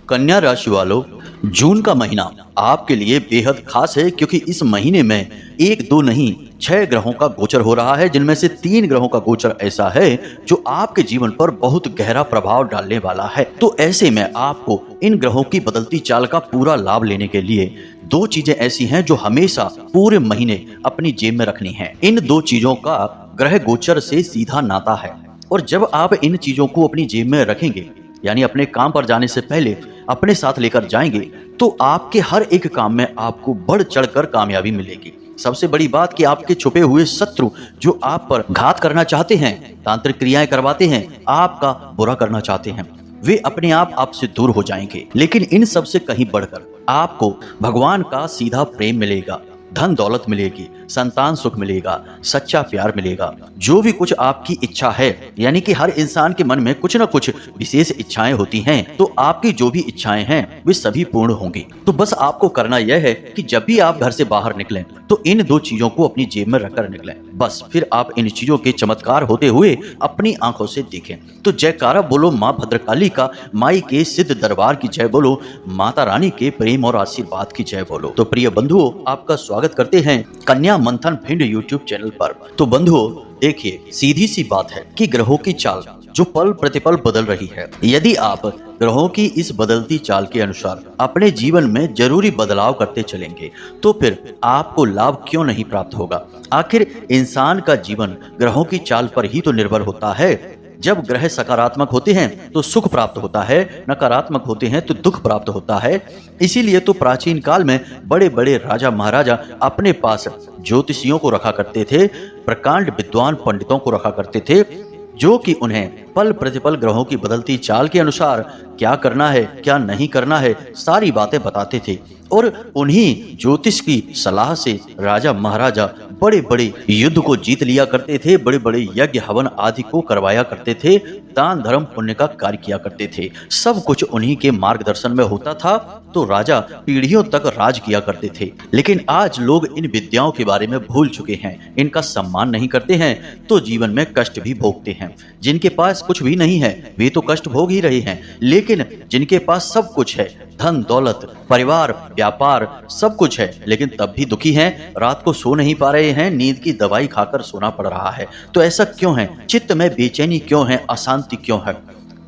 कन्या राशि वालों, जून का महीना आपके लिए बेहद खास है क्योंकि इस महीने में एक दो नहीं 6 ग्रहों का गोचर हो रहा है, जिनमें से 3 ग्रहों का गोचर ऐसा है जो आपके जीवन पर बहुत गहरा प्रभाव डालने वाला है। तो ऐसे में आपको इन ग्रहों की बदलती चाल का पूरा लाभ लेने के लिए 2 चीजें ऐसी हैं जो हमेशा पूरे महीने अपनी जेब में रखनी है। इन 2 चीजों का ग्रह गोचर से सीधा नाता है और जब आप इन चीजों को अपनी जेब में रखेंगे, यानी अपने काम पर जाने से पहले अपने साथ लेकर जाएंगे, तो आपके हर एक काम में आपको बढ़ चढ़कर कामयाबी मिलेगी। सबसे बड़ी बात कि आपके छुपे हुए शत्रु जो आप पर घात करना चाहते हैं, तांत्रिक क्रियाएं करवाते हैं, आपका बुरा करना चाहते हैं, वे अपने आप आपसे दूर हो जाएंगे। लेकिन इन सब से कहीं बढ़कर आपको भगवान का सीधा प्रेम मिलेगा, धन दौलत मिलेगी, संतान सुख मिलेगा, सच्चा प्यार मिलेगा। जो भी कुछ आपकी इच्छा है, यानी कि हर इंसान के मन में कुछ न कुछ विशेष इच्छाएं होती हैं, तो आपकी जो भी इच्छाएं हैं वे सभी पूर्ण होंगी। तो बस आपको करना यह है कि जब भी आप घर से बाहर निकलें तो इन 2 चीजों को अपनी जेब में रखकर निकलें। बस फिर आप इन चीजों के चमत्कार होते हुए अपनी आंखों से देखें। तो जयकारा बोलो माँ भद्रकाली का, माई के सिद्ध दरबार की जय बोलो, माता रानी के प्रेम और आशीर्वाद की जय बोलो। तो प्रिय बंधुओं, आपका स्वागत करते हैं कन्या मंथन भिंड यूट्यूब चैनल पर। तो बंधुओं देखिए, सीधी सी बात है कि ग्रहों की चाल जो पल प्रतिपल बदल रही है, यदि आप ग्रहों की इस बदलती चाल के अनुसार अपने जीवन में जरूरी बदलाव करते चलेंगे तो फिर आपको लाभ क्यों नहीं प्राप्त होगा। आखिर इंसान का जीवन ग्रहों की चाल पर ही तो निर्भर होता है। जब ग्रह सकारात्मक होते हैं तो सुख प्राप्त होता है, नकारात्मक होते हैं तो दुख प्राप्त होता है। इसीलिए तो प्राचीन काल में बड़े बड़े राजा महाराजा अपने पास ज्योतिषियों को रखा करते थे, प्रकांड विद्वान पंडितों को रखा करते थे, जो कि उन्हें पल प्रतिपल ग्रहों की बदलती चाल के अनुसार क्या करना है, क्या नहीं करना है, सारी बातें बताते थे। और उन्हीं ज्योतिष की सलाह से राजा महाराजा बड़े बड़े युद्ध को जीत लिया करते थे, बड़े बड़े यज्ञ हवन आदि को करवाया करते थे, दान धर्म पुण्य का कार्य किया करते थे। सब कुछ उन्हीं के मार्गदर्शन में होता था, तो राजा पीढ़ियों तक राज किया करते थे। लेकिन आज लोग इन विद्याओं के बारे में भूल चुके हैं, इनका सम्मान नहीं करते हैं, तो जीवन में कष्ट भी भोगते हैं। जिनके पास कुछ भी नहीं है वे तो कष्ट भोग ही रहे हैं, लेकिन जिनके पास सब कुछ है, धन दौलत परिवार व्यापार सब कुछ है, लेकिन तब भी दुखी हैं, रात को सो नहीं पा रहे हैं, नींद की दवाई खाकर सोना पड़ रहा है। तो ऐसा क्यों है? चित्त में बेचैनी क्यों है, अशांति क्यों है?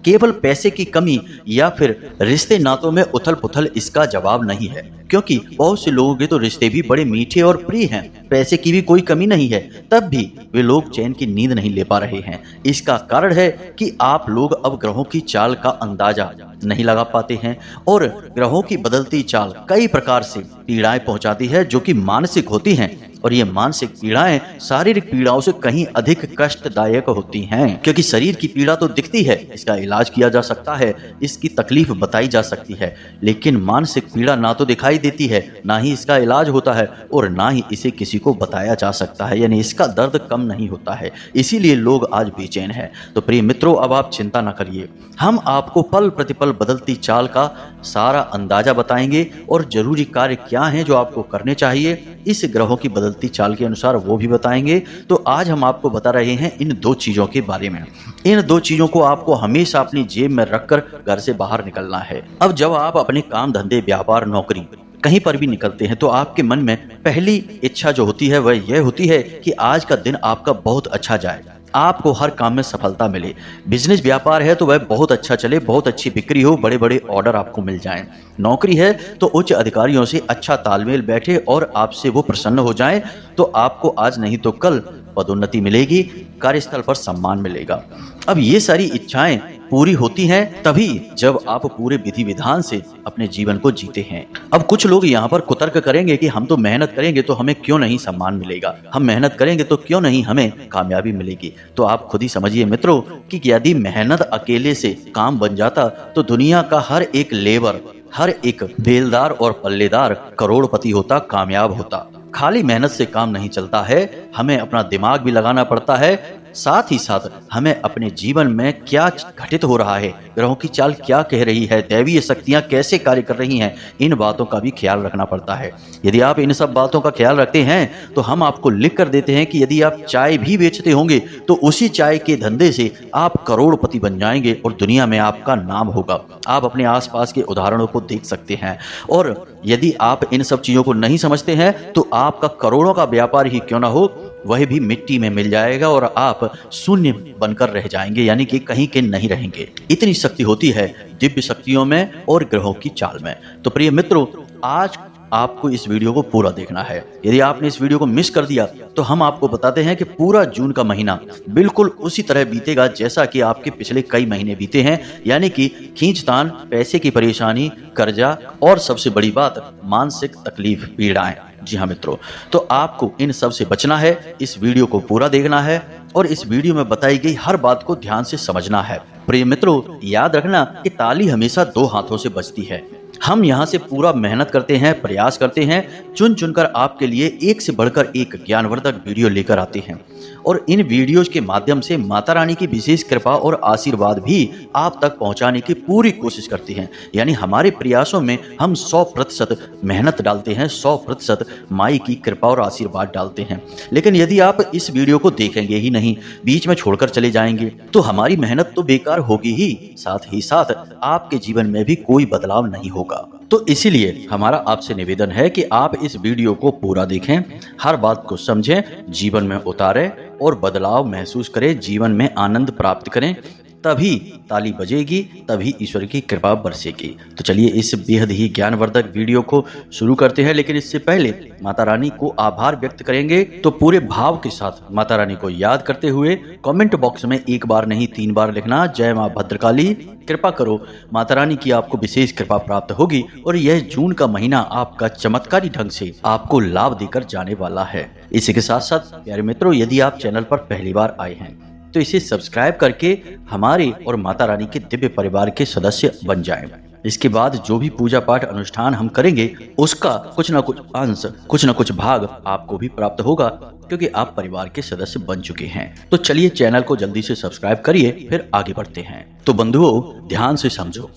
केवल पैसे की कमी या फिर रिश्ते नातों में उथल पुथल इसका जवाब नहीं है, क्योंकि बहुत से लोगों के तो रिश्ते भी बड़े मीठे और प्रिय हैं, पैसे की भी कोई कमी नहीं है, तब भी वे लोग चैन की नींद नहीं ले पा रहे हैं। इसका कारण है कि आप लोग अब ग्रहों की चाल का अंदाजा नहीं लगा पाते हैं और ग्रहों की बदलती चाल कई प्रकार से पीड़ाएं पहुंचाती है, जो कि मानसिक होती हैं। और ये मानसिक पीड़ाएं शारीरिक पीड़ाओं से कहीं अधिक कष्टदायक होती हैं, क्योंकि शरीर की पीड़ा तो दिखती है, इसका इलाज किया जा सकता है, इसकी तकलीफ बताई जा सकती है, लेकिन मानसिक पीड़ा ना तो दिखाई देती है, ना ही इसका इलाज होता है और ना ही इसे किसी को बताया जा सकता है, यानी इसका दर्द कम नहीं होता है। इसीलिए लोग आज बेचैन हैं। तो प्रिय मित्रों, अब आप चिंता न करिए, हम आपको पल प्रतिपल बदलती चाल का सारा अंदाजा बताएंगे और जरूरी कार्य क्या हैं जो आपको करने चाहिए इस ग्रहों की बदलती चाल के अनुसार, वो भी बताएंगे। तो आज हम आपको बता रहे हैं इन 2 चीजों के बारे में। इन 2 चीजों को आपको हमेशा अपनी जेब में रखकर घर से बाहर निकलना है। अब जब आप अपने काम धंधे व्यापार नौकरी कहीं पर भी निकलते हैं तो आपके मन में पहली इच्छा जो होती है वह यह होती है कि आज का दिन आपका बहुत अच्छा जाए, आपको हर काम में सफलता मिले। बिजनेस व्यापार है तो वह बहुत अच्छा चले, बहुत अच्छी बिक्री हो, बड़े बड़े ऑर्डर आपको मिल जाएं। नौकरी है तो उच्च अधिकारियों से अच्छा तालमेल बैठे और आपसे वो प्रसन्न हो जाएं, तो आपको आज नहीं तो कल पदोन्नति मिलेगी, कार्यस्थल पर सम्मान मिलेगा। अब ये सारी इच्छाएं पूरी होती हैं तभी जब आप पूरे विधि विधान से अपने जीवन को जीते हैं। अब कुछ लोग यहाँ पर कुतर्क करेंगे कि हम तो मेहनत करेंगे तो हमें क्यों नहीं सम्मान मिलेगा, हम मेहनत करेंगे तो क्यों नहीं हमें कामयाबी मिलेगी। तो आप खुद ही समझिए मित्रों कि यदि मेहनत अकेले से काम बन जाता तो दुनिया का हर एक लेबर, हर एक बेलदार और पल्लेदार करोड़पति होता, कामयाब होता। खाली मेहनत से काम नहीं चलता है, हमें अपना दिमाग भी लगाना पड़ता है, साथ ही साथ हमें अपने जीवन में क्या घटित हो रहा है, ग्रहों की चाल क्या कह रही है, दैवीय शक्तियां कैसे कार्य कर रही हैं, इन बातों का भी ख्याल रखना पड़ता है। यदि आप इन सब बातों का ख्याल रखते हैं तो हम आपको लिख कर देते हैं कि यदि आप चाय भी बेचते होंगे तो उसी चाय के धंधे से आप करोड़पति बन जाएंगे और दुनिया में आपका नाम होगा। आप अपने आसपास के उदाहरणों को देख सकते हैं। और यदि आप इन सब चीजों को नहीं समझते हैं तो आपका करोड़ों का व्यापार ही क्यों ना हो, वह भी मिट्टी में मिल जाएगा और आप शून्य बनकर रह जाएंगे, यानी कि कहीं के नहीं रहेंगे। इतनी शक्ति होती है दिव्य शक्तियों में और ग्रहों की चाल में। तो प्रिय मित्रों, आज आपको इस वीडियो को पूरा देखना है। यदि आपने इस वीडियो को मिस कर दिया तो हम आपको बताते हैं कि पूरा जून का महीना बिल्कुल उसी तरह बीतेगा जैसा कि आपके पिछले कई महीने बीते हैं, यानी कि खींचतान, पैसे की परेशानी, कर्जा और सबसे बड़ी बात मानसिक तकलीफ, पीड़ाएं। जी हाँ मित्रों, तो आपको इन सब से बचना है, इस वीडियो को पूरा देखना है और इस वीडियो में बताई गई हर बात को ध्यान से समझना है। प्रिय मित्रों, याद रखना कि ताली हमेशा दो हाथों से बजती है। हम यहाँ से पूरा मेहनत करते हैं, प्रयास करते हैं, चुन चुनकर आपके लिए एक से बढ़कर एक ज्ञानवर्धक वीडियो लेकर आते हैं और इन वीडियोज के माध्यम से माता रानी की विशेष कृपा और आशीर्वाद भी आप तक पहुंचाने की पूरी कोशिश करते हैं। यानी हमारे प्रयासों में हम 100% मेहनत डालते हैं, 100% माई की कृपा और आशीर्वाद डालते हैं। लेकिन यदि आप इस वीडियो को देखेंगे ही नहीं, बीच में छोड़कर चले जाएंगे, तो हमारी मेहनत तो बेकार होगी ही साथ आपके जीवन में भी कोई बदलाव नहीं होगा। तो इसीलिए हमारा आपसे निवेदन है कि आप इस वीडियो को पूरा देखें, हर बात को समझें, जीवन में उतारें और बदलाव महसूस करें, जीवन में आनंद प्राप्त करें। तभी ताली बजेगी, तभी ईश्वर की कृपा बरसेगी। तो चलिए इस बेहद ही ज्ञानवर्धक वीडियो को शुरू करते हैं। लेकिन इससे पहले माता रानी को आभार व्यक्त करेंगे, तो पूरे भाव के साथ माता रानी को याद करते हुए कमेंट बॉक्स में एक बार नहीं 3 बार लिखना, जय मां भद्रकाली, कृपा करो। माता रानी की आपको विशेष कृपा प्राप्त होगी और यह जून का महीना आपका चमत्कारी ढंग से आपको लाभ देकर जाने वाला है। इसी के साथ साथ प्यारे मित्रों, यदि आप चैनल पर पहली बार आए हैं तो इसे सब्सक्राइब करके हमारे और माता रानी के दिव्य परिवार के सदस्य बन जाएं। इसके बाद जो भी पूजा पाठ अनुष्ठान हम करेंगे उसका कुछ न कुछ अंश, कुछ न कुछ भाग आपको भी प्राप्त होगा, क्योंकि आप परिवार के सदस्य बन चुके हैं। तो चलिए चैनल को जल्दी से सब्सक्राइब करिए, फिर आगे बढ़ते हैं। तो बंधुओं, ध्यान से समझो,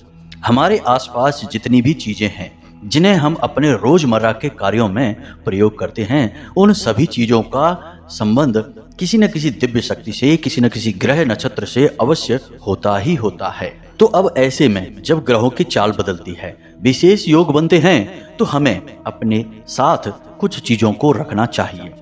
हमारे आसपास जितनी भी चीजें हैं जिन्हें हम अपने रोजमर्रा के कार्यों में प्रयोग करते हैं, उन सभी चीजों का संबंध किसी न किसी दिव्य शक्ति से, किसी न किसी ग्रह नक्षत्र से अवश्य होता ही होता है। तो अब ऐसे में जब ग्रहों की चाल बदलती है, विशेष योग बनते हैं, तो हमें अपने साथ कुछ चीजों को रखना चाहिए।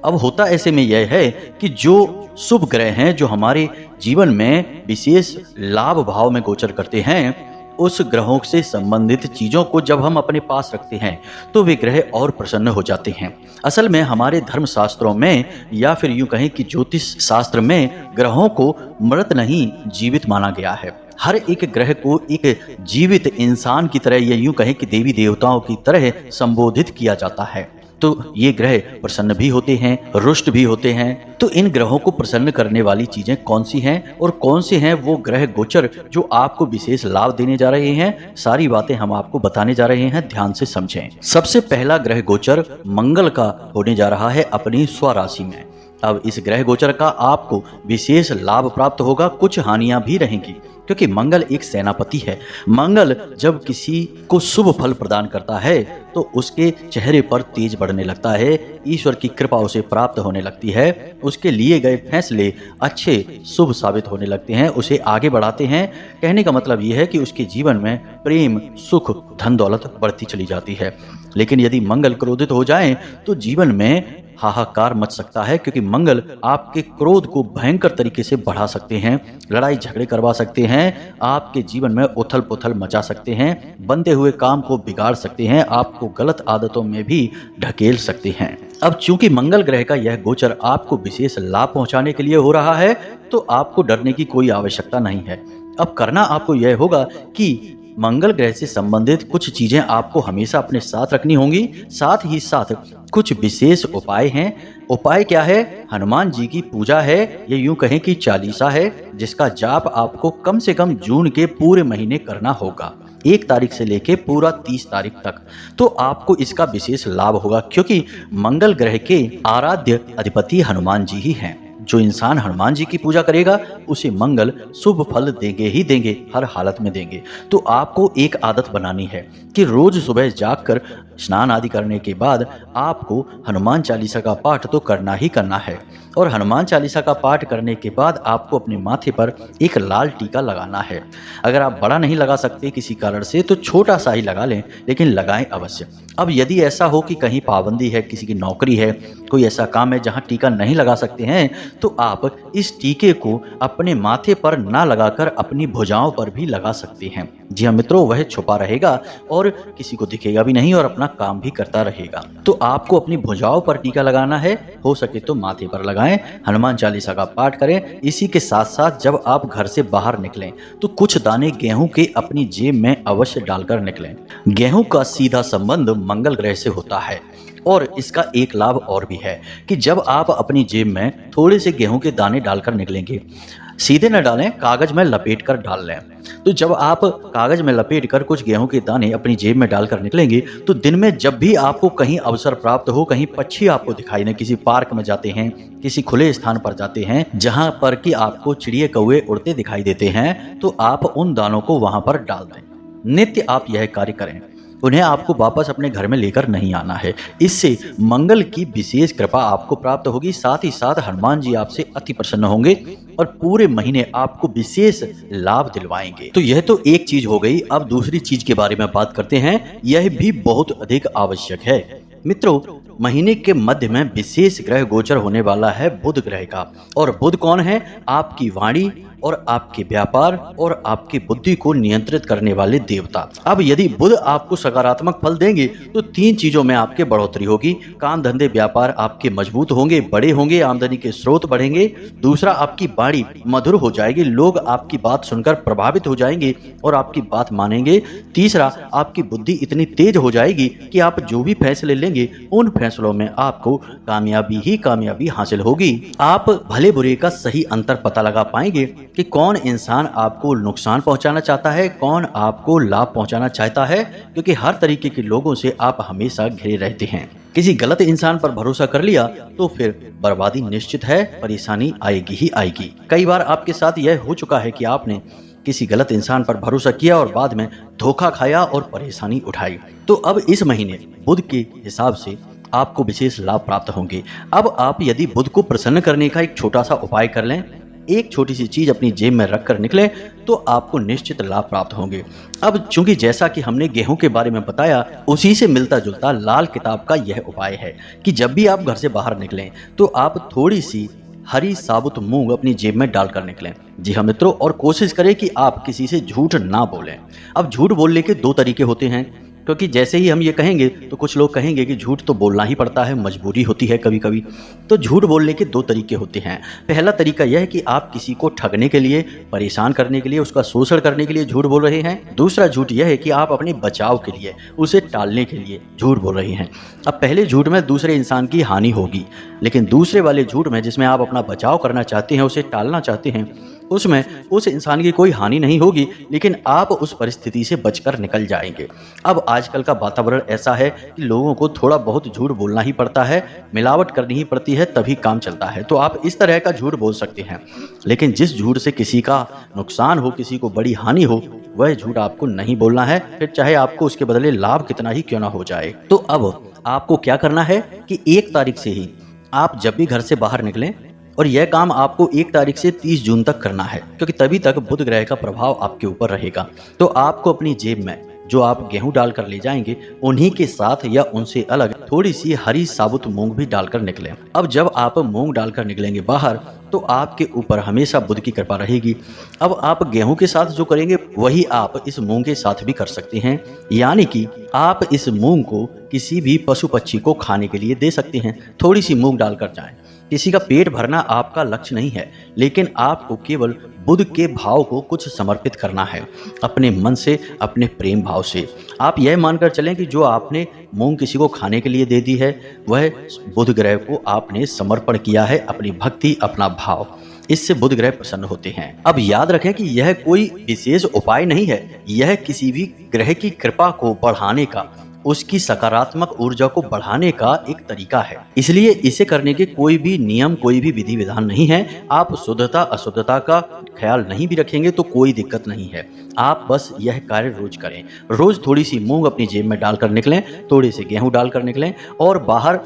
अब होता ऐसे में यह है कि जो शुभ ग्रह हैं, जो हमारे जीवन में विशेष लाभ भाव में गोचर करते हैं, उस ग्रहों से संबंधित चीजों को जब हम अपने पास रखते हैं तो वे ग्रह और प्रसन्न हो जाते हैं। असल में हमारे धर्म शास्त्रों में, या फिर यूं कहें कि ज्योतिष शास्त्र में, ग्रहों को मृत नहीं जीवित माना गया है। हर एक ग्रह को एक जीवित इंसान की तरह, या यूं कहें कि देवी देवताओं की तरह संबोधित किया जाता है। तो ये ग्रह प्रसन्न भी होते हैं, रुष्ट भी होते हैं। तो इन ग्रहों को प्रसन्न करने वाली चीजें कौन सी हैं और कौन से हैं वो ग्रह गोचर जो आपको विशेष लाभ देने जा रहे हैं, सारी बातें हम आपको बताने जा रहे हैं, ध्यान से समझें। सबसे पहला ग्रह गोचर मंगल का होने जा रहा है अपनी स्वराशि में। अब इस ग्रह गोचर का आपको विशेष लाभ प्राप्त होगा, कुछ हानियां भी रहेंगी, क्योंकि मंगल एक सेनापति है। मंगल जब किसी को शुभ फल प्रदान करता है तो उसके चेहरे पर तेज बढ़ने लगता है, ईश्वर की कृपा उसे प्राप्त होने लगती है, उसके लिए गए फैसले अच्छे शुभ साबित होने लगते हैं, उसे आगे बढ़ाते हैं। कहने का मतलब यह है कि उसके जीवन में प्रेम, सुख, धन दौलत बढ़ती चली जाती है। लेकिन यदि मंगल क्रोधित हो जाए तो जीवन में हाहाकार मच सकता है, क्योंकि मंगल आपके क्रोध को भयंकर तरीके से बढ़ा सकते हैं, लड़ाई झगड़े करवा सकते हैं, आपके जीवन में उथल पुथल मचा सकते हैं, बनते हुए काम को बिगाड़ सकते हैं, आपको गलत आदतों में भी ढकेल सकते हैं। अब चूंकि मंगल ग्रह का यह गोचर आपको विशेष लाभ पहुंचाने के लिए हो रहा है, तो आपको डरने की कोई आवश्यकता नहीं है। अब करना आपको यह होगा कि मंगल ग्रह से संबंधित कुछ चीजें आपको हमेशा अपने साथ रखनी होंगी। साथ ही साथ कुछ विशेष उपाय हैं। उपाय क्या है? हनुमान जी की पूजा है, ये यूं कहें कि चालीसा है, जिसका जाप आपको कम से कम जून के पूरे महीने करना होगा, 1 तारीख से लेके पूरा 30 तारीख तक। तो आपको इसका विशेष लाभ होगा, क्योंकि मंगल ग्रह के आराध्य अधिपति हनुमान जी ही हैं। जो इंसान हनुमान जी की पूजा करेगा उसे मंगल शुभ फल देंगे ही देंगे, हर हालत में देंगे। तो आपको एक आदत बनानी है कि रोज सुबह जागकर स्नान आदि करने के बाद आपको हनुमान चालीसा का पाठ तो करना ही करना है। और हनुमान चालीसा का पाठ करने के बाद आपको अपने माथे पर एक लाल टीका लगाना है। अगर आप बड़ा नहीं लगा सकते किसी कारण से तो छोटा सा ही लगा लें, लेकिन लगाएं अवश्य। अब यदि ऐसा हो कि कहीं पाबंदी है, किसी की नौकरी है, कोई ऐसा काम है जहां टीका नहीं लगा सकते हैं, तो आप इस टीके को अपने माथे पर ना लगाकर अपनी भुजाओं पर भी लगा सकते हैं। जी हाँ मित्रों, वह छुपा रहेगा और किसी को दिखेगा भी नहीं और अपना काम भी करता रहेगा। तो आपको अपनी भुजाओं पर टीका लगाना है, हो सके तो माथे पर लगाएं, हनुमान चालीसा का पाठ करें। इसी के साथ साथ जब आप घर से बाहर निकलें तो कुछ दाने गेहूं के अपनी जेब में अवश्य डालकर निकलें। गेहूं का सीधा संबंध मंगल ग्रह से होता है। और इसका एक लाभ और भी है कि जब आप अपनी जेब में थोड़े से गेहूं के दाने डालकर निकलेंगे, सीधे न डालें, कागज में लपेट कर डाल लें। तो जब आप कागज में लपेट कर कुछ गेहूं के दाने अपनी जेब में डालकर निकलेंगे तो दिन में जब भी आपको कहीं अवसर प्राप्त हो, कहीं पक्षी आपको दिखाई दे, किसी पार्क में जाते हैं, किसी खुले स्थान पर जाते हैं जहां पर कि आपको चिड़िए कौवे उड़ते दिखाई देते हैं, तो आप उन दानों को वहां पर डाल दें। नित्य आप यह कार्य करें, उन्हें आपको वापस अपने घर में लेकर नहीं आना है। इससे मंगल की विशेष कृपा आपको प्राप्त होगी। साथ ही साथ हनुमान जी आपसे अति प्रसन्न होंगे और पूरे महीने आपको विशेष लाभ दिलवाएंगे। तो यह तो एक चीज हो गई। अब दूसरी चीज के बारे में बात करते हैं, यह भी बहुत अधिक आवश्यक है। मित्रों, महीने के मध्य में विशेष ग्रह गोचर होने वाला है बुध ग्रह का। और बुध कौन है? आपकी वाणी और आपके व्यापार और आपकी बुद्धि को नियंत्रित करने वाले देवता। अब यदि बुध आपको सकारात्मक फल देंगे तो तीन चीजों में आपके बढ़ोतरी होगी। काम धंधे व्यापार आपके मजबूत होंगे, बड़े होंगे, आमदनी के स्रोत बढ़ेंगे। दूसरा, आपकी वाणी मधुर हो जाएगी, लोग आपकी बात सुनकर प्रभावित हो जाएंगे और आपकी बात मानेंगे। तीसरा, आपकी बुद्धि इतनी तेज हो जाएगी कि आप जो भी फैसले लेंगे उन फैसलों में आपको कामयाबी ही कामयाबी हासिल होगी। आप भले बुरे का सही अंतर पता लगा पाएंगे कि कौन इंसान आपको नुकसान पहुंचाना चाहता है, कौन आपको लाभ पहुंचाना चाहता है, क्योंकि हर तरीके के लोगों से आप हमेशा घिरे रहते हैं। किसी गलत इंसान पर भरोसा कर लिया तो फिर बर्बादी निश्चित है, परेशानी आएगी ही आएगी। कई बार आपके साथ यह हो चुका है कि आपने किसी गलत इंसान पर भरोसा किया और बाद में धोखा खाया और परेशानी उठाई। तो अब इस महीने बुध के हिसाब से आपको विशेष लाभ प्राप्त होंगे। अब आप यदि बुध को प्रसन्न करने का एक छोटा सा उपाय कर लें, एक छोटी सी चीज अपनी जेब में रखकर निकले, तो आपको निश्चित लाभ प्राप्त होंगे। अब चूंकि जैसा कि हमने गेहूं के बारे में बताया, उसी से मिलता जुलता लाल किताब का यह उपाय है कि जब भी आप घर से बाहर निकलें तो आप थोड़ी सी हरी साबुत मूंग अपनी जेब में डालकर निकलें। जी हाँ मित्रों, और कोशिश करें कि आप किसी से झूठ ना बोलें। अब झूठ बोलने के दो तरीके होते हैं, क्योंकि जैसे ही हम ये कहेंगे तो कुछ लोग कहेंगे कि झूठ तो बोलना ही पड़ता है, मजबूरी होती है कभी कभी। तो झूठ बोलने के दो तरीके होते हैं। पहला तरीका यह है कि आप किसी को ठगने के लिए, परेशान करने के लिए, उसका शोषण करने के लिए झूठ बोल रहे हैं। दूसरा झूठ यह है कि आप अपने बचाव के लिए, उसे टालने के लिए झूठ बोल रहे हैं। अब पहले झूठ में दूसरे इंसान की हानि होगी, लेकिन दूसरे वाले झूठ में जिसमें आप अपना बचाव करना चाहते हैं, उसे टालना चाहते हैं, उसमें उस इंसान की कोई हानि नहीं होगी, लेकिन आप उस परिस्थिति से बचकर निकल जाएंगे। अब आजकल का वातावरण ऐसा है कि लोगों को थोड़ा बहुत झूठ बोलना ही पड़ता है, मिलावट करनी ही पड़ती है, तभी काम चलता है। तो आप इस तरह का झूठ बोल सकते हैं, लेकिन जिस झूठ से किसी का नुकसान हो, किसी को बड़ी हानि हो, वह झूठ आपको नहीं बोलना है, फिर चाहे आपको उसके बदले लाभ कितना ही क्यों ना हो जाए। तो अब आपको क्या करना है कि 1 तारीख से ही आप जब भी घर से बाहर निकलें, और यह काम आपको 1 तारीख से 30 जून तक करना है, क्योंकि तभी तक बुध ग्रह का प्रभाव आपके ऊपर रहेगा। तो आपको अपनी जेब में जो आप गेहूं डालकर ले जाएंगे, उन्हीं के साथ या उनसे अलग थोड़ी सी हरी साबुत मूंग भी डालकर निकलें। अब जब आप मूंग डालकर निकलेंगे बाहर, तो आपके ऊपर हमेशा बुध की कृपा रहेगी। अब आप गेहूं के साथ जो करेंगे वही आप इस मूंग के साथ भी कर सकते हैं, यानी कि आप इस मूंग को किसी भी पशु पक्षी को खाने के लिए दे सकते हैं। थोड़ी सी मूंग डालकर जाएं। किसी का पेट भरना आपका लक्ष्य नहीं है, लेकिन आपको केवल बुध के भाव को कुछ समर्पित करना है, अपने मन से, अपने प्रेम भाव से। आप यह मानकर चलें कि जो आपने मूंग किसी को खाने के लिए दे दी है, वह बुध ग्रह को आपने समर्पण किया है, अपनी भक्ति, अपना भाव। इससे बुध ग्रह प्रसन्न होते हैं। अब याद रखें कि यह कोई विशेष उपाय नहीं है, यह किसी भी ग्रह की कृपा को बढ़ाने का, उसकी सकारात्मक ऊर्जा को बढ़ाने का एक तरीका है। इसलिए इसे करने के कोई भी नियम, कोई भी विधि विधान नहीं है। आप शुद्धता अशुद्धता का ख्याल नहीं भी रखेंगे तो कोई दिक्कत नहीं है। आप बस यह कार्य रोज करें। रोज थोड़ी सी मूंग अपनी जेब में डालकर निकलें, थोड़े से गेहूं डालकर निकलें और बाहर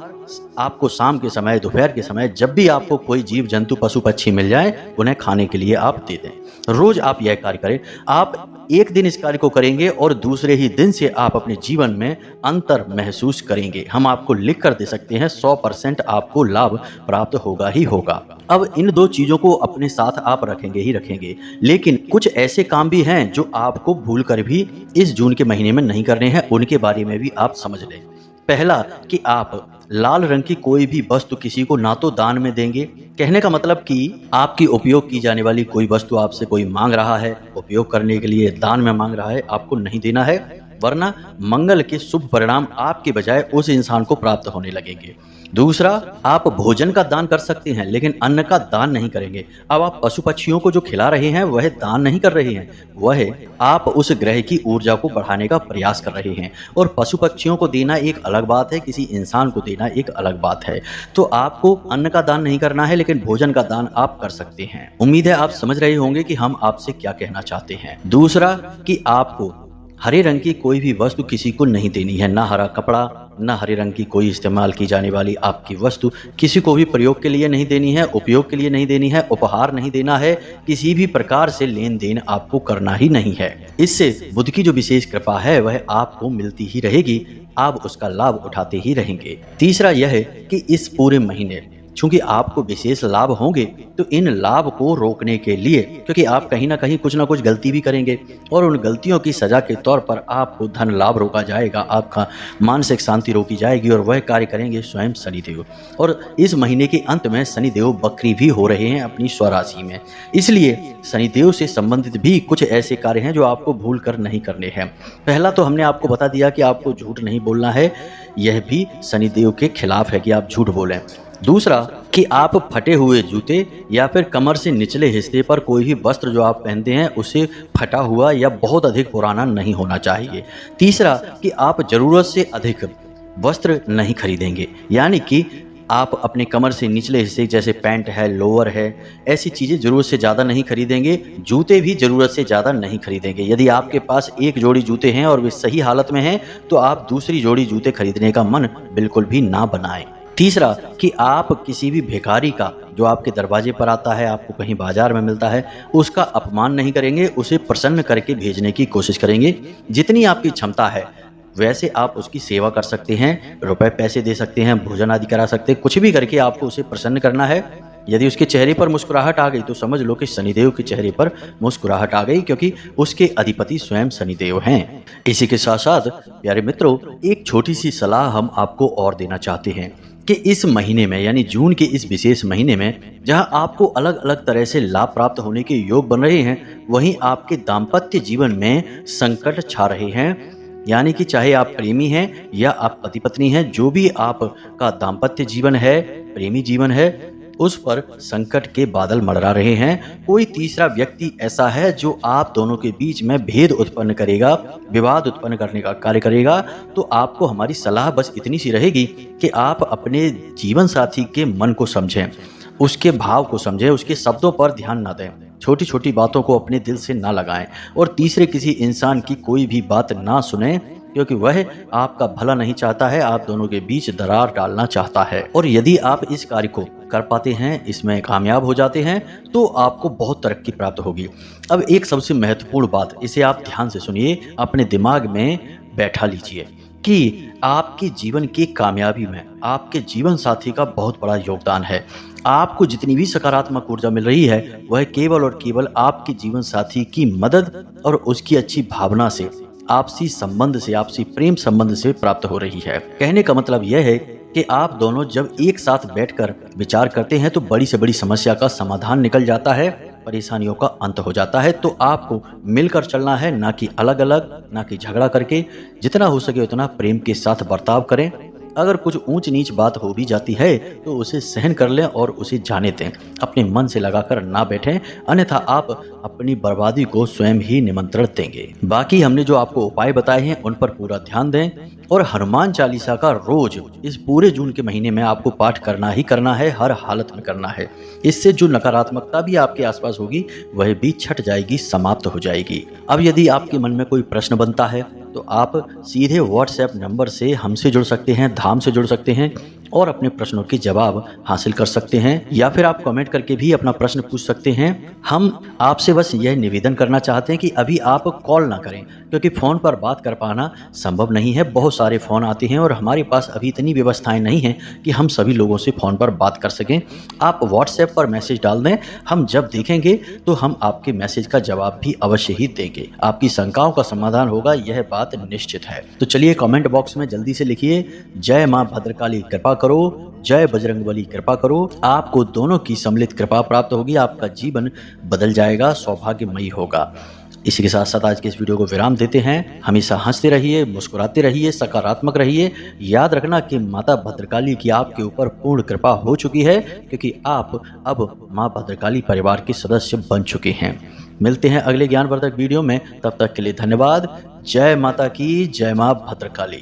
आपको शाम के समय, दोपहर के समय जब भी आपको कोई जीव जंतु पशु पक्षी मिल जाए उन्हें खाने के लिए आप दे दें। रोज आप यह कार्य करें। आप एक दिन इस कार्य को करेंगे और दूसरे ही दिन से आप अपने जीवन में अंतर महसूस करेंगे। हम आपको लिख कर दे सकते हैं 100% आपको लाभ प्राप्त होगा ही होगा। अब इन दो चीज़ों को अपने साथ आप रखेंगे ही रखेंगे, लेकिन कुछ ऐसे काम भी हैं जो आपको भूल कर भी इस जून के महीने में नहीं करने हैं, उनके बारे में भी आप समझ लें। पहला कि आप लाल रंग की कोई भी वस्तु किसी को ना तो दान में देंगे। कहने का मतलब कि आपकी उपयोग की जाने वाली कोई वस्तु आपसे कोई मांग रहा है, उपयोग करने के लिए दान में मांग रहा है, आपको नहीं देना है, वरना मंगल के शुभ परिणाम आपके बजाय उस इंसान को प्राप्त होने लगेंगे। दूसरा, आप भोजन का दान कर सकते हैं लेकिन अन्न का दान नहीं करेंगे। अब आप पशु पक्षियों को जो खिला रहे हैं वह दान नहीं कर रहे हैं, वह आप उस ग्रह की ऊर्जा को बढ़ाने का प्रयास कर रहे हैं। और पशु पक्षियों को देना एक अलग बात है, किसी इंसान को देना एक अलग बात है। तो आपको अन्न का दान नहीं करना है लेकिन भोजन का दान आप कर सकते हैं। उम्मीद है आप समझ रहे होंगे कि हम आपसे क्या कहना चाहते हैं। दूसरा कि आपको हरे रंग की कोई भी वस्तु किसी को नहीं देनी है। ना हरा कपड़ा, ना हरे रंग की कोई इस्तेमाल की जाने वाली आपकी वस्तु किसी को भी प्रयोग के लिए नहीं देनी है, उपयोग के लिए नहीं देनी है, उपहार नहीं देना है। किसी भी प्रकार से लेन देन आपको करना ही नहीं है। इससे बुध की जो विशेष कृपा है वह आपको मिलती ही रहेगी, आप उसका लाभ उठाते ही रहेंगे। तीसरा यह है कि इस पूरे महीने चूंकि आपको विशेष लाभ होंगे तो इन लाभ को रोकने के लिए, क्योंकि आप कहीं ना कहीं कुछ ना कुछ गलती भी करेंगे और उन गलतियों की सजा के तौर पर आपको धन लाभ रोका जाएगा, आपका मानसिक शांति रोकी जाएगी और वह कार्य करेंगे स्वयं शनिदेव। और इस महीने के अंत में शनिदेव बकरी भी हो रहे हैं अपनी स्वराशि में, इसलिए शनिदेव से संबंधित भी कुछ ऐसे कार्य हैं जो आपको भूल कर नहीं करने हैं। पहला तो हमने आपको बता दिया कि आपको झूठ नहीं बोलना है, यह भी शनिदेव के खिलाफ है कि आप झूठ बोलें। दूसरा कि आप फटे हुए जूते या फिर कमर से निचले हिस्से पर कोई भी वस्त्र जो आप पहनते हैं उसे फटा हुआ या बहुत अधिक पुराना नहीं होना चाहिए। तीसरा कि आप ज़रूरत से अधिक वस्त्र नहीं खरीदेंगे, यानी कि आप अपने कमर से निचले हिस्से जैसे पैंट है, लोअर है, ऐसी चीज़ें ज़रूरत से ज़्यादा नहीं खरीदेंगे। जूते भी ज़रूरत से ज़्यादा नहीं खरीदेंगे। यदि आपके पास एक जोड़ी जूते हैं और वे सही हालत में हैं तो आप दूसरी जोड़ी जूते खरीदने का मन बिल्कुल भी ना बनाएं। तीसरा कि आप किसी भी भिखारी का जो आपके दरवाजे पर आता है, आपको कहीं बाजार में मिलता है, उसका अपमान नहीं करेंगे, उसे प्रसन्न करके भेजने की कोशिश करेंगे। जितनी आपकी क्षमता है वैसे आप उसकी सेवा कर सकते हैं, रुपए पैसे दे सकते हैं, भोजन आदि करा सकते हैं, कुछ भी करके आपको उसे प्रसन्न करना है। यदि उसके चेहरे पर मुस्कुराहट आ गई तो समझ लो कि शनिदेव के चेहरे पर मुस्कुराहट आ गई, क्योंकि उसके अधिपति स्वयं शनिदेव हैं। इसी के साथ साथ प्यारे मित्रों, एक छोटी सी सलाह हम आपको और देना चाहते हैं कि इस महीने में यानी जून के इस विशेष महीने में जहां आपको अलग अलग तरह से लाभ प्राप्त होने के योग बन रहे हैं, वहीं आपके दाम्पत्य जीवन में संकट छा रहे हैं। यानी कि चाहे आप प्रेमी हैं या आप पति पत्नी हैं, जो भी आपका दाम्पत्य जीवन है, प्रेमी जीवन है, उस पर संकट के बादल मंडरा रहे हैं। कोई तीसरा व्यक्ति ऐसा है जो आप दोनों के बीच में भेद उत्पन्न करेगा, विवाद उत्पन्न करने का कार्य करेगा। तो आपको हमारी सलाह बस इतनी सी रहेगी कि आप अपने जीवन साथी के मन को समझें, उसके भाव को समझें, उसके शब्दों पर ध्यान ना दें, छोटी छोटी बातों को अपने दिल से ना लगाएं और तीसरे किसी इंसान की कोई भी बात ना सुने, क्योंकि वह आपका भला नहीं चाहता है, आप दोनों के बीच दरार डालना चाहता है। और यदि आप इस कार्य को कर पाते हैं, इसमें कामयाब हो जाते हैं, तो आपको बहुत तरक्की प्राप्त होगी। अब एक सबसे महत्वपूर्ण बात, इसे आप ध्यान से सुनिए, अपने दिमाग में बैठा लीजिए कि आपके जीवन की कामयाबी में आपके जीवन साथी का बहुत बड़ा योगदान है। आपको जितनी भी सकारात्मक ऊर्जा मिल रही है वह केवल और केवल आपके जीवन साथी की मदद और उसकी अच्छी भावना से, आपसी संबंध से, आपसी प्रेम संबंध से प्राप्त हो रही है। कहने का मतलब यह है कि आप दोनों जब एक साथ बैठकर विचार करते हैं तो बड़ी से बड़ी समस्या का समाधान निकल जाता है, परेशानियों का अंत हो जाता है। तो आपको मिलकर चलना है, ना कि अलग अलग, ना कि झगड़ा करके। जितना हो सके उतना प्रेम के साथ बर्ताव करें। अगर कुछ ऊंच नीच बात हो भी जाती है तो उसे सहन कर लें और उसे जाने दें। अपने मन से लगाकर ना बैठें, अन्यथा आप अपनी बर्बादी को स्वयं ही निमंत्रण देंगे। बाकी हमने जो आपको उपाय बताए हैं उन पर पूरा ध्यान दें और हनुमान चालीसा का रोज इस पूरे जून के महीने में आपको पाठ करना ही करना है, हर हालत में करना है। इससे जो नकारात्मकता भी आपके आसपास होगी वह भी छट जाएगी, समाप्त हो जाएगी। अब यदि आपके मन में कोई प्रश्न बनता है तो आप सीधे व्हाट्सएप नंबर से हमसे जुड़ सकते हैं, धाम से जुड़ सकते हैं और अपने प्रश्नों के जवाब हासिल कर सकते हैं, या फिर आप कमेंट करके भी अपना प्रश्न पूछ सकते हैं। हम आपसे बस यह निवेदन करना चाहते हैं कि अभी आप कॉल ना करें, क्योंकि फ़ोन पर बात कर पाना संभव नहीं है। बहुत सारे फ़ोन आते हैं और हमारे पास अभी इतनी व्यवस्थाएं नहीं हैं कि हम सभी लोगों से फ़ोन पर बात कर सकें। आप व्हाट्सएप पर मैसेज डाल दें, हम जब देखेंगे तो हम आपके मैसेज का जवाब भी अवश्य ही देंगे। आपकी शंकाओं का समाधान होगा, यह बात निश्चित है। तो चलिए कमेंट बॉक्स में जल्दी से लिखिए, जय माँ भद्रकाली कृपा करो, जय बजरंगबली कृपा करो। आपको दोनों की सम्मिलित कृपा प्राप्त होगी, आपका जीवन बदल जाएगा, सौभाग्यमयी होगा। इसी के साथ साथ आज के इस वीडियो को विराम देते हैं। हमेशा हंसते रहिए, मुस्कुराते रहिए, सकारात्मक रहिए। याद रखना कि माता भद्रकाली की आपके ऊपर पूर्ण कृपा हो चुकी है, क्योंकि आप अब माँ भद्रकाली परिवार के सदस्य बन चुके हैं। मिलते हैं अगले ज्ञानवर्धक वीडियो में, तब तक के लिए धन्यवाद। जय माता की, जय माँ भद्रकाली।